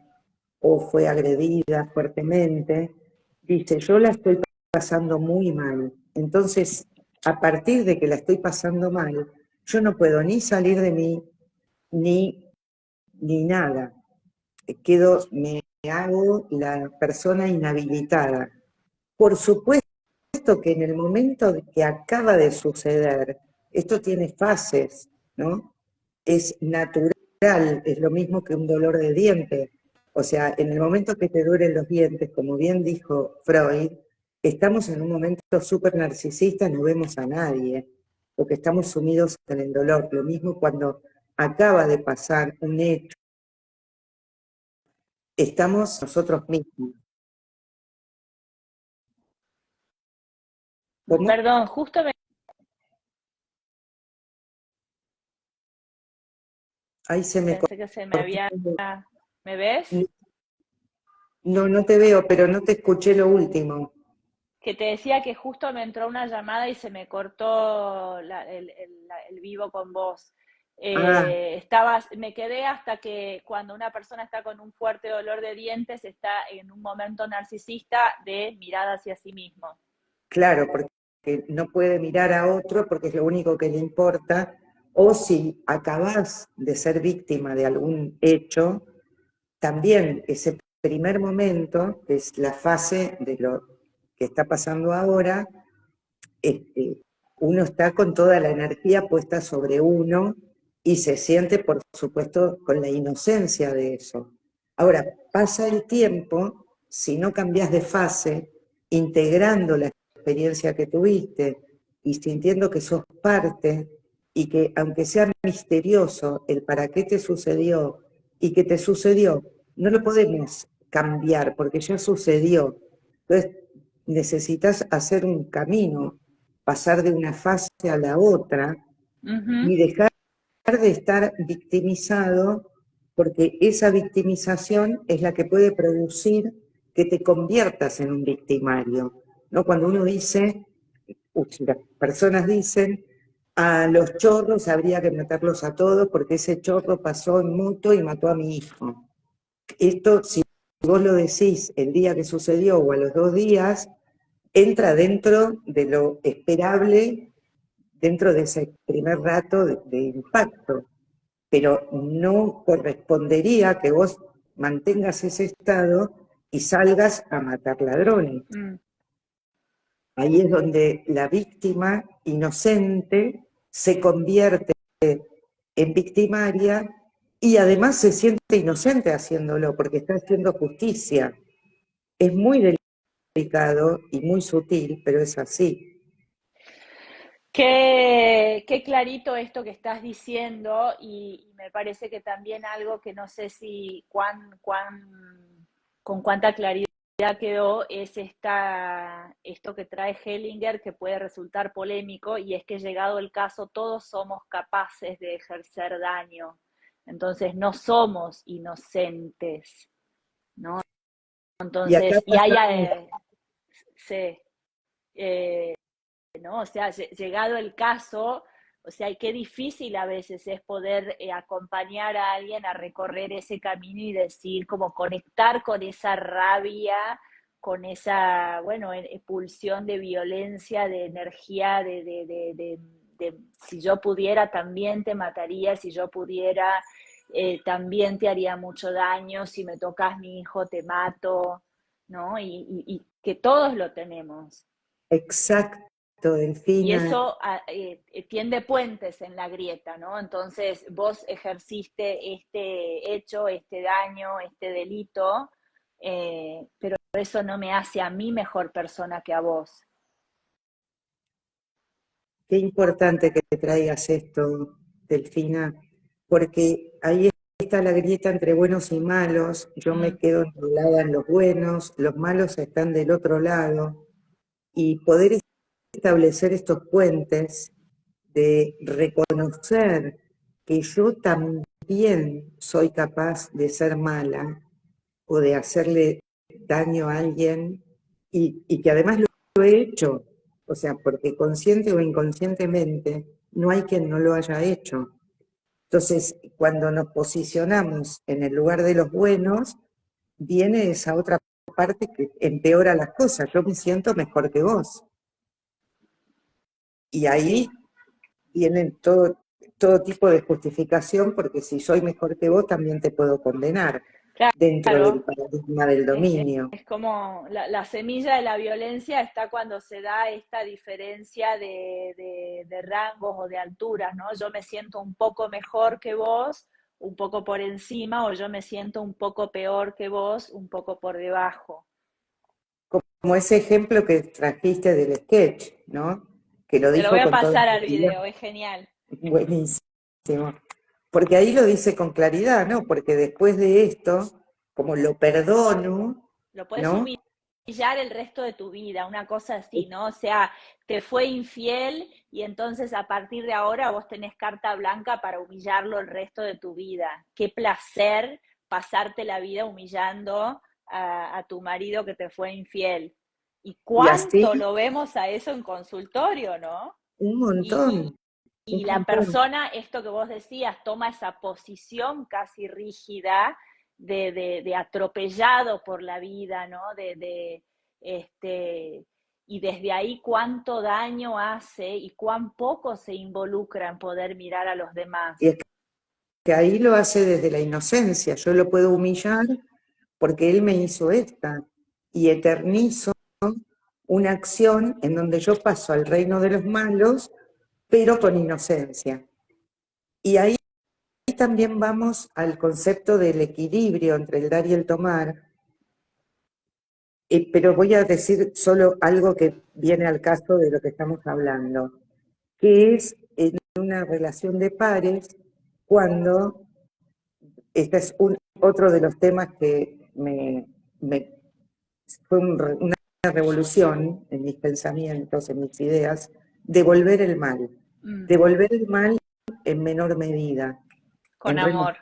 o fue agredida fuertemente, dice, yo la estoy pasando muy mal. Entonces, a partir de que la estoy pasando mal, yo no puedo ni salir de mí, ni nada. Me hago la persona inhabilitada. Por supuesto que en el momento que acaba de suceder, esto tiene fases, ¿no? Es natural, es lo mismo que un dolor de diente. O sea, en el momento que te duelen los dientes, como bien dijo Freud, estamos en un momento súper narcisista, no vemos a nadie, porque estamos sumidos en el dolor. Lo mismo cuando acaba de pasar un hecho, estamos nosotros mismos. ¿Cómo? Perdón, justo me Ahí se me pensé que se me cortó. había... ¿Me ves? No, no te veo, pero no te escuché lo último. Que te decía que justo me entró una llamada y se me cortó el vivo con vos. Ah, Me quedé hasta que cuando una persona está con un fuerte dolor de dientes, está en un momento narcisista de mirada hacia sí mismo. claro, porque no puede mirar a otro porque es lo único que le importa. O si acabas de ser víctima de algún hecho, también ese primer momento, que es la fase de lo que está pasando ahora, este, uno está con toda la energía puesta sobre uno y se siente, por supuesto, con la inocencia de eso. Ahora, pasa el tiempo, si no cambias de fase, integrando la experiencia que tuviste y sintiendo que sos parte y que aunque sea misterioso el para qué te sucedió y que te sucedió, no lo podemos cambiar porque ya sucedió. Entonces, necesitas hacer un camino, pasar de una fase a la otra Ujú. y dejar de estar victimizado, porque esa victimización es la que puede producir que te conviertas en un victimario. ¿No? Cuando uno dice, las personas dicen, a los chorros habría que matarlos a todos porque ese chorro pasó en moto y mató a mi hijo. Esto, si vos lo decís el día que sucedió o a los 2 días, entra dentro de lo esperable, dentro de ese primer rato de impacto, pero no correspondería que vos mantengas ese estado y salgas a matar ladrones. Mm. Ahí es donde la víctima inocente se convierte en victimaria y además se siente inocente haciéndolo porque está haciendo justicia. Es muy delicado y muy sutil, pero es así. Qué clarito esto que estás diciendo y me parece que también algo que no sé si con cuánta claridad quedó es esto que trae Hellinger que puede resultar polémico y es que llegado el caso todos somos capaces de ejercer daño. Entonces no somos inocentes, ¿no? Y acá Entonces, y pasa, haya, se, ¿no? O sea, llegado el caso, o sea, y qué difícil a veces es poder acompañar a alguien a recorrer ese camino y decir, como conectar con esa rabia, con esa, bueno, pulsión de violencia, de energía, si yo pudiera también te mataría, si yo pudiera también te haría mucho daño, si me tocas mi hijo te mato, ¿no? Y que todos lo tenemos. exacto, Y Delfina, eso tiende puentes en la grieta, ¿no? Entonces vos ejerciste este hecho, este daño, este delito, pero eso no me hace a mí mejor persona que a vos. qué importante que te traigas esto, Delfina, porque ahí está la grieta entre buenos y malos, yo me Mm, quedo enrolada en los buenos, los malos están del otro lado, y poder establecer estos puentes de reconocer que yo también soy capaz de ser mala o de hacerle daño a alguien y que además lo he hecho, o sea, porque consciente o inconscientemente no hay quien no lo haya hecho. Entonces, cuando nos posicionamos en el lugar de los buenos, viene esa otra parte que empeora las cosas. Yo me siento mejor que vos. Y ahí sí, tienen todo tipo de justificación, porque si soy mejor que vos, también te puedo condenar dentro del claro. paradigma del dominio. Es como la semilla de la violencia está cuando se da esta diferencia de rangos o de alturas, ¿no? Yo me siento un poco mejor que vos, un poco por encima, o yo me siento un poco peor que vos, un poco por debajo. como ese ejemplo que trajiste del sketch, ¿no? Que lo Te lo voy dijo a con toda pasar al claridad. video, es genial. Buenísimo. Porque ahí lo dice con claridad, ¿no? Porque después de esto, como lo perdono, Lo puedes ¿no? humillar el resto de tu vida, una cosa así, ¿no? O sea, te fue infiel y entonces a partir de ahora vos tenés carta blanca para humillarlo el resto de tu vida. Qué placer pasarte la vida humillando a tu marido que te fue infiel. Y Y así cuánto lo vemos a eso en consultorio, ¿no? un Y, montón, y, un y la montón. persona, esto que vos decías, toma esa posición casi rígida de atropellado por la vida, ¿no? Y desde ahí cuánto daño hace y cuán poco se involucra en poder mirar a los demás. Y es que ahí lo hace desde la inocencia. Yo lo puedo humillar porque él me hizo esta. Y eternizo una acción en donde yo paso al reino de los malos, pero con inocencia. Y ahí también vamos al concepto del equilibrio entre el dar y el tomar, pero voy a decir solo algo que viene al caso de lo que estamos hablando, que es en una relación de pares, cuando, este es otro de los temas que fue una revolución en mis pensamientos, en mis ideas, devolver el mal. Mm, Devolver el mal en menor medida, con en, amor.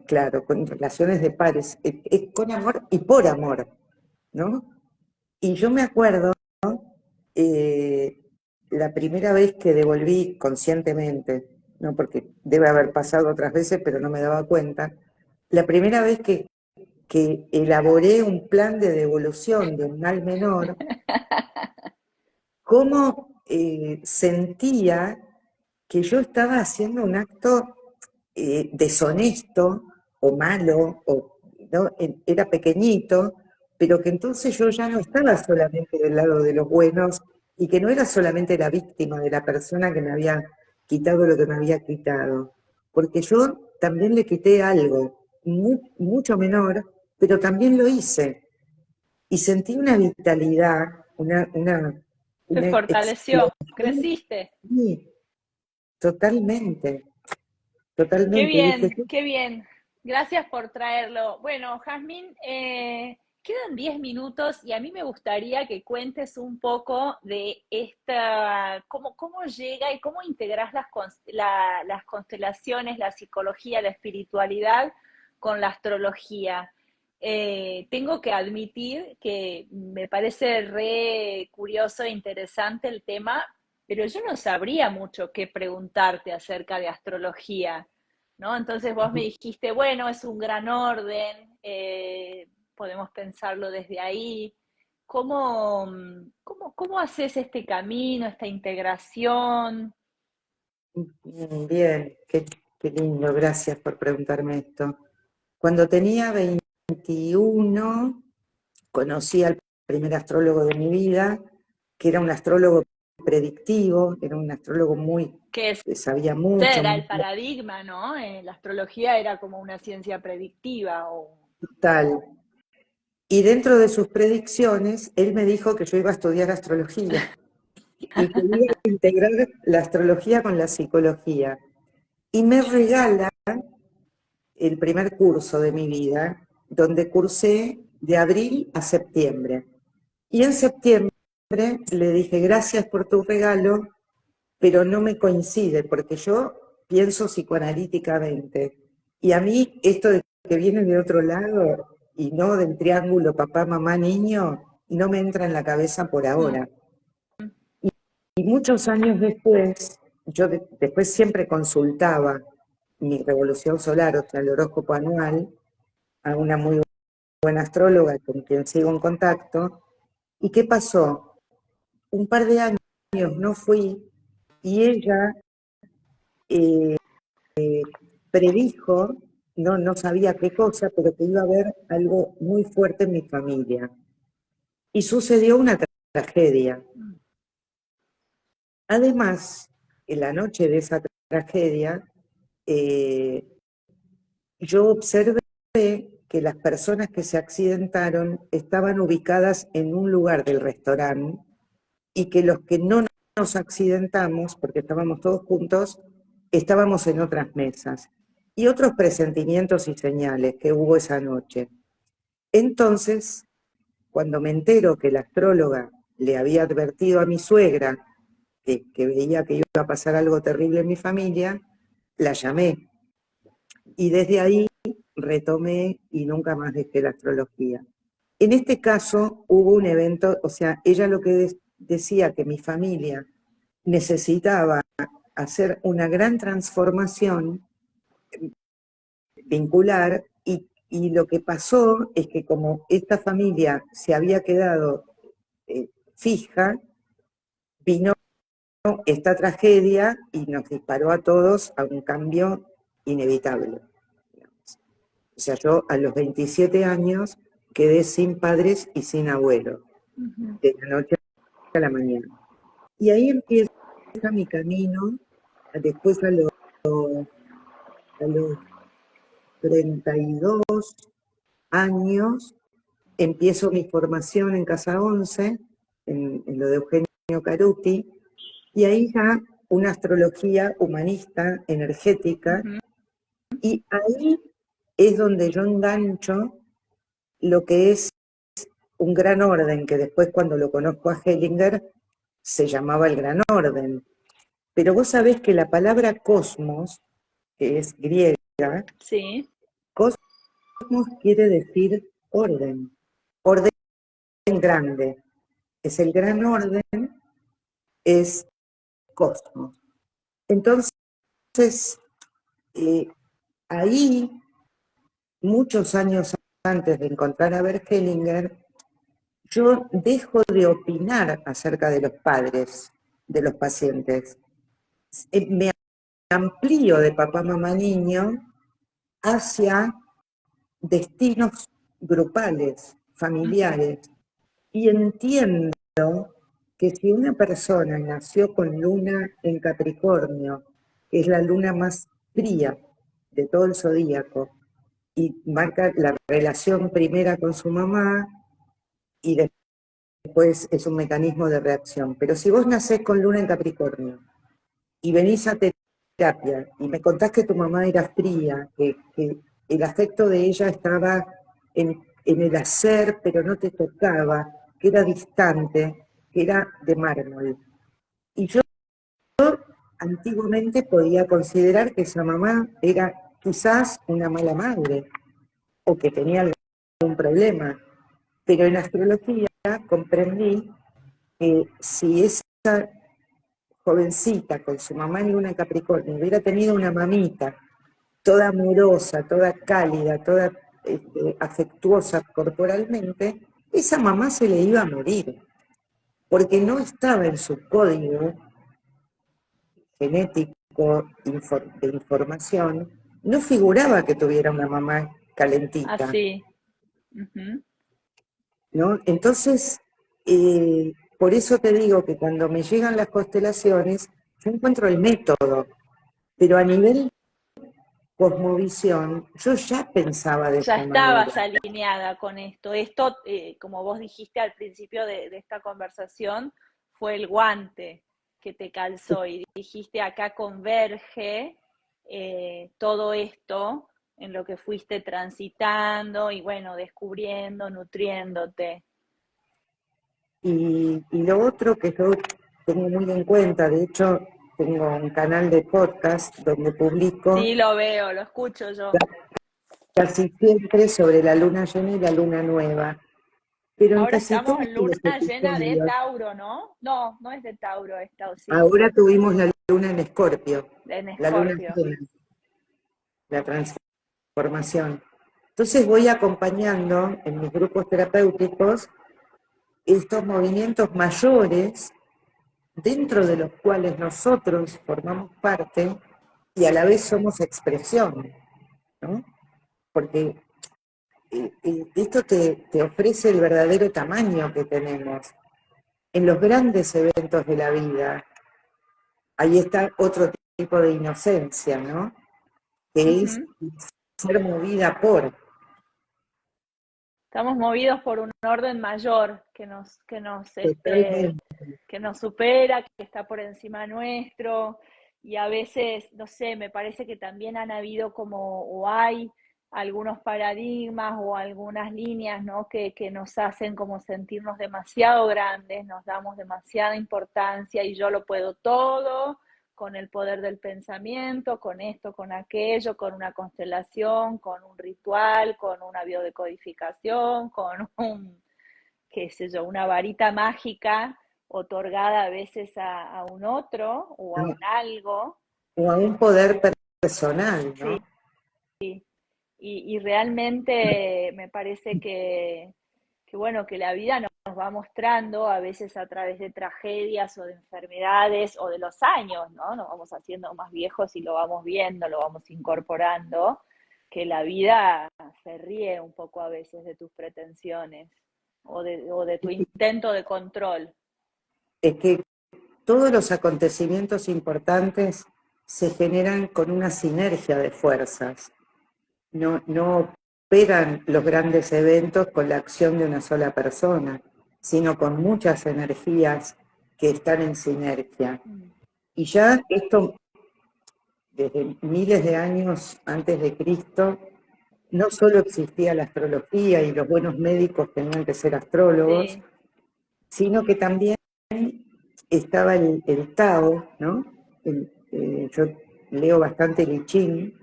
claro, con relaciones de pares, con amor y por amor, ¿no? Y yo me acuerdo eh, la primera vez que devolví conscientemente, no porque debe haber pasado otras veces, pero no me daba cuenta, la primera vez que elaboré un plan de devolución de un mal menor, cómo sentía que yo estaba haciendo un acto deshonesto o malo, o, ¿no? Era pequeñito, pero que entonces yo ya no estaba solamente del lado de los buenos y que no era solamente la víctima de la persona que me había quitado lo que me había quitado, porque yo también le quité algo mucho menor, pero también lo hice y sentí una vitalidad, Te una fortaleció, explosión. creciste. Sí, totalmente, totalmente. Y dije, Qué bien. Gracias por traerlo. Bueno, Jazmín, quedan 10 minutos y a mí me gustaría que cuentes un poco de cómo llega y cómo integras las constelaciones, la psicología, la espiritualidad con la astrología. Tengo que admitir que me parece re curioso e interesante el tema, pero yo no sabría mucho qué preguntarte acerca de astrología. ¿No? Entonces vos me dijiste, bueno, es un gran orden, podemos pensarlo desde ahí. ¿Cómo haces este camino, esta integración? bien, qué lindo, gracias por preguntarme esto. Cuando tenía 21, conocí al primer astrólogo de mi vida, que era un astrólogo predictivo, era un astrólogo Que ese que sabía mucho, era el muy paradigma, ¿no? La astrología era como una ciencia predictiva. tal. Y dentro de sus predicciones, él me dijo que yo iba a estudiar astrología y que iba a integrar la astrología con la psicología. Y me regala el primer curso de mi vida, donde cursé de abril a septiembre. Y en septiembre le dije, gracias por tu regalo, pero no me coincide, porque yo pienso psicoanalíticamente. Y a mí esto de que viene de otro lado y no del triángulo papá, mamá, niño, no me entra en la cabeza por Mm, ahora. Y muchos años después, yo después siempre consultaba mi revolución solar, o sea, el horóscopo anual, a una muy buena astróloga con quien sigo en contacto. ¿Y qué pasó? Un par de años no fui y ella eh, predijo, no sabía qué cosa, pero que iba a haber algo muy fuerte en mi familia. Y sucedió una tragedia. mm, Además, en la noche de esa tragedia, eh, yo observé que las personas que se accidentaron estaban ubicadas en un lugar del restaurante y que los que no nos accidentamos, porque estábamos todos juntos, estábamos en otras mesas. Y otros presentimientos y señales que hubo esa noche. Entonces, cuando me entero que la astróloga le había advertido a mi suegra que veía que iba a pasar algo terrible en mi familia, la llamé. Y desde ahí retomé y nunca más dejé la astrología. En este caso hubo un evento, o sea, ella lo que decía que mi familia necesitaba hacer una gran transformación vincular y lo que pasó es que como esta familia se había quedado fija, vino esta tragedia y nos disparó a todos a un cambio inevitable. O sea, yo a los 27 años quedé sin padres y sin abuelos, de la noche a la mañana. Y ahí empieza mi camino, después a los 32 años, empiezo mi formación en Casa 11, en lo de Eugenio Caruti, y ahí ya una astrología humanista, energética, y ahí es donde yo engancho lo que es un gran orden, que después cuando lo conozco a Hellinger se llamaba el gran orden. Pero vos sabés que la palabra cosmos, que es griega, sí. Cosmos quiere decir orden, orden grande. Es el gran orden, es cosmos. Entonces, ahí, muchos años antes de encontrar a Bert Hellinger, yo dejo de opinar acerca de los padres de los pacientes. Me amplío de papá, mamá, niño hacia destinos grupales, familiares, y entiendo que si una persona nació con luna en Capricornio, que es la luna más fría de todo el zodíaco, y marca la relación primera con su mamá, y después es un mecanismo de reacción. Pero si vos nacés con luna en Capricornio, y venís a terapia, y me contás que tu mamá era fría, que el afecto de ella estaba en el hacer, pero no te tocaba, que era distante, que era de mármol. Y yo antiguamente podía considerar que esa mamá era quizás una mala madre, o que tenía algún problema, pero en astrología comprendí que si esa jovencita con su mamá en luna en Capricornio hubiera tenido una mamita toda amorosa, toda cálida, toda afectuosa corporalmente, esa mamá se le iba a morir, porque no estaba en su código genético de información, no figuraba que tuviera una mamá calentita. Así. ¿No? Entonces, por eso te digo que cuando me llegan las constelaciones, yo encuentro el método, pero a nivel cosmovisión, yo ya pensaba de Ya esta manera. estabas alineada con esto. Esto, como vos dijiste al principio de esta conversación, fue el guante que te calzó y dijiste acá converge todo esto en lo que fuiste transitando y bueno, descubriendo, nutriéndote. Y lo otro que yo tengo muy en cuenta, de hecho, tengo un canal de podcast donde publico Sí, lo veo, lo escucho yo. casi siempre sobre la luna llena y la luna nueva. Pero en Ahora casi estamos todos en los luna llena de episodios, Tauro, ¿no? No, no es de Tauro esta, ¿o sí? ahora tuvimos la luna en Escorpio, En la luna Escorpio. llena, la transformación. Entonces voy acompañando en mis grupos terapéuticos estos movimientos mayores dentro de los cuales nosotros formamos parte y a la vez somos expresión, ¿no? Porque esto te ofrece el verdadero tamaño que tenemos. En los grandes eventos de la vida, ahí está otro tipo de inocencia, ¿no? Que es ser movida por. Estamos movidos por un orden mayor Totalmente. que nos supera, que está por encima nuestro, y a veces, no sé, me parece que también han habido como, o hay algunos paradigmas o algunas líneas, ¿no? Que nos hacen como sentirnos demasiado grandes, nos damos demasiada importancia y yo lo puedo todo, con el poder del pensamiento, con esto, con aquello, con una constelación, con un ritual, con una biodecodificación, con un, qué sé yo, una varita mágica otorgada a veces a un otro o a ¿No? un algo. O a un poder personal, Sí, ¿no? y realmente me parece que, bueno, que la vida nos va mostrando a veces a través de tragedias o de enfermedades o de los años, ¿no? Nos vamos haciendo más viejos y lo vamos viendo, lo vamos incorporando, que la vida se ríe un poco a veces de tus pretensiones o de tu intento de control. Es que todos los acontecimientos importantes se generan con una sinergia de fuerzas. No operan los grandes eventos con la acción de una sola persona, sino con muchas energías que están en sinergia. Mm. Y ya esto, desde miles de años antes de Cristo, no solo existía la astrología y los buenos médicos tenían que ser astrólogos, Sí, sino que también estaba el Tao, ¿no? Yo leo bastante el I Ching,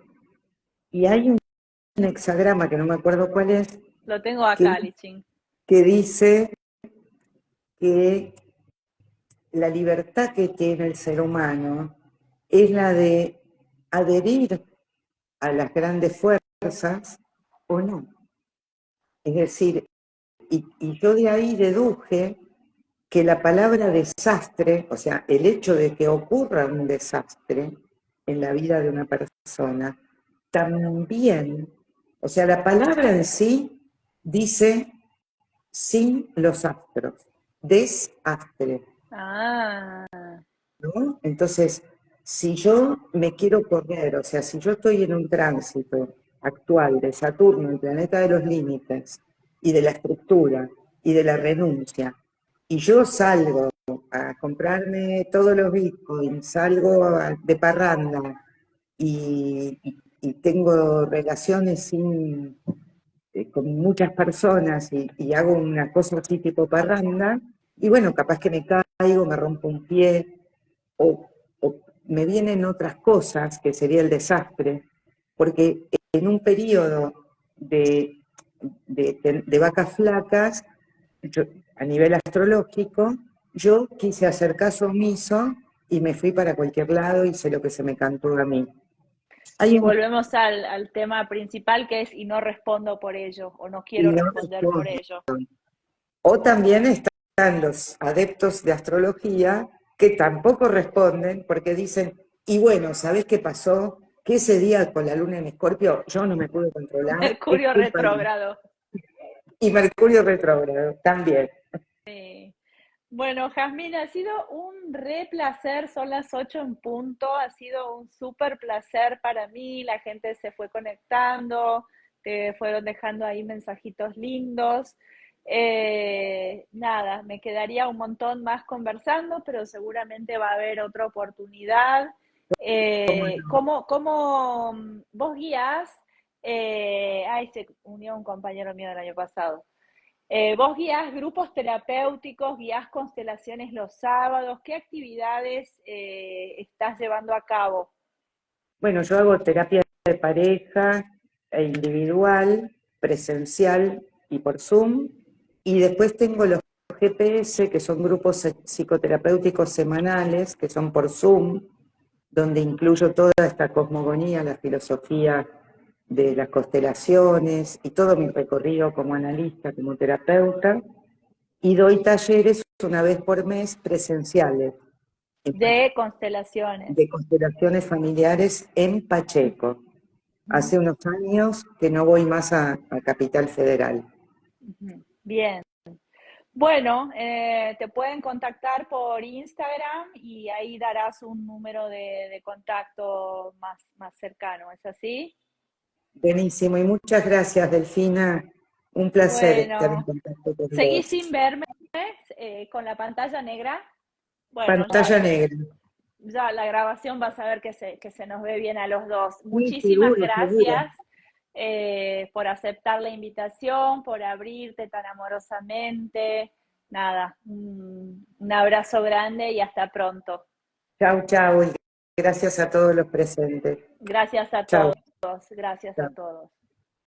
y hay un hexagrama que no me acuerdo cuál es, lo tengo que, acá, Lichín. que dice que la libertad que tiene el ser humano es la de adherir a las grandes fuerzas o no. Es decir, y yo de ahí deduje que la palabra desastre, o sea, el hecho de que ocurra un desastre en la vida de una persona, también, o sea, la palabra en sí dice sin los astros, desastre, Ah, ¿no? Entonces, si yo me quiero correr, o sea, si yo estoy en un tránsito actual de Saturno, el planeta de los límites, y de la estructura, y de la renuncia, y yo salgo a comprarme todos los bitcoins, de parranda y tengo relaciones con muchas personas y hago una cosa así tipo parranda, y bueno, capaz que me caigo, me rompo un pie, o, o me vienen otras cosas, que sería el desastre, porque en un periodo de vacas flacas, yo, a nivel astrológico, yo quise hacer caso omiso y me fui para cualquier lado, hice lo que se me cantó a mí. y Hay un, volvemos al tema principal que es y no respondo por ello o no quiero y no responder por respondo. ello. O también están los adeptos de astrología que tampoco responden porque dicen, y bueno, ¿sabés qué pasó? Que ese día con la luna en Escorpio yo no me pude controlar, es Mercurio culpa mía. retrógrado. Y Mercurio retrógrado también. Sí. Bueno, Jazmín, ha sido un re placer, son las 8 en punto, ha sido un súper placer para mí, la gente se fue conectando, te fueron dejando ahí mensajitos lindos. Nada, me quedaría un montón más conversando, pero seguramente va a haber otra oportunidad. ¿Cómo no? ¿Cómo vos guías? Ahí se unió un compañero mío del año pasado. Vos guías grupos terapéuticos, guías constelaciones los sábados, ¿qué actividades estás llevando a cabo? Bueno, yo hago terapia de pareja e individual, presencial y por Zoom, y después tengo los GPS, que son grupos psicoterapéuticos semanales, que son por Zoom, donde incluyo toda esta cosmogonía, la filosofía de las constelaciones y todo mi recorrido como analista, como terapeuta, y doy talleres una vez por mes presenciales De constelaciones. de constelaciones familiares en Pacheco. Ujú, Hace unos años que no voy más a Capital Federal. ujú. Bien. Bueno, te pueden contactar por Instagram y ahí darás un número de contacto más cercano, ¿es así? Buenísimo, y muchas gracias, Delfina. Un placer estar en Bueno, contacto con ¿seguís vos. sin verme con la pantalla negra? Bueno, Pantalla negra. ya la grabación vas a ver que se nos ve bien a los dos. Sí, Muchísimas seguro, seguro. gracias por aceptar la invitación, por abrirte tan amorosamente. Nada, un abrazo grande y hasta pronto. Chau, chau. Y gracias a todos los presentes. Gracias a Chau. todos, gracias a Chau. todos.